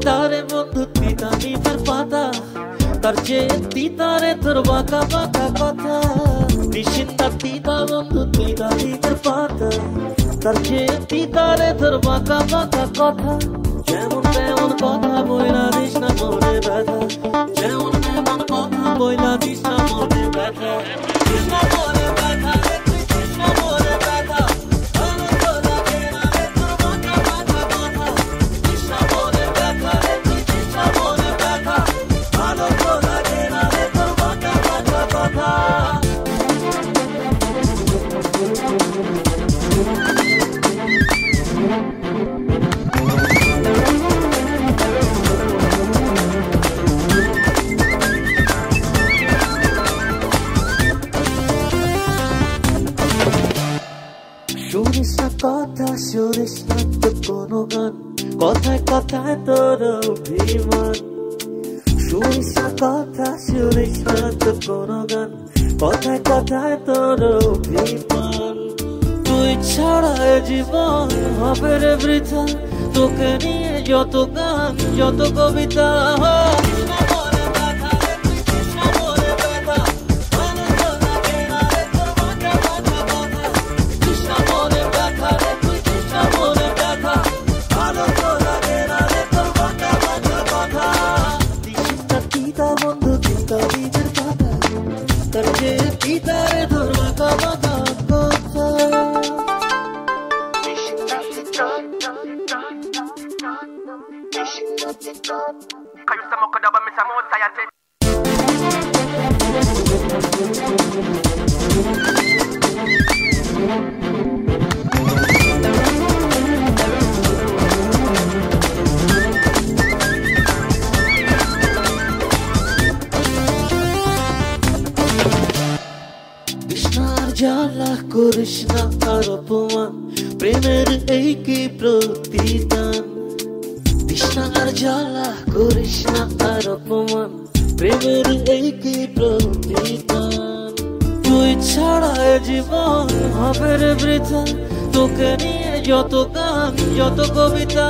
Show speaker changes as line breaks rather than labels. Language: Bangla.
তারে বন্ধু তিতা নিমের পাতা তার চেয়ে তিতারে তোর বাঁকা বাঁকা কথা নিশ্চিন্তা তিতা বন্ধু তিতা নিমের পাতা তার চেয়ে তিতারে তোর বাঁকা বাঁকা কথা যেমন তেমন কথা বইলা দিস না মনে ব্যথা যেমন তেমন কথা বইলা দিস না মনে ব্যথা কৃষ্ণ মনে ব্যথা কৃষ্ণ মনে ব্যথা শুনিস না কথা শুনিস না তো কোনো গান কথায় কথায় তোর অভিমান শুনিস না কথা শুনিস না তো কোনো গান কথায় কথায় তোর অভিমান তুই ছাড়া জীবন হবে রে বৃথা তোকে নিয়ে যত গান যত কবিতা বন্ধু চিন্তা নিজের কথা তার যে পিতারে তোর বাঁকা বাঁকা কথা জ্বালা করিস না আর অপমান প্রেমের এই কি প্রতিদান তৃষ্ণা আর জ্বালা করিস না আর অপমান প্রেমের এই কি প্রতিদান তুই ছাড়া জীবন হবে রে বৃথা তোকে নিয়ে যত গান যত কবিতা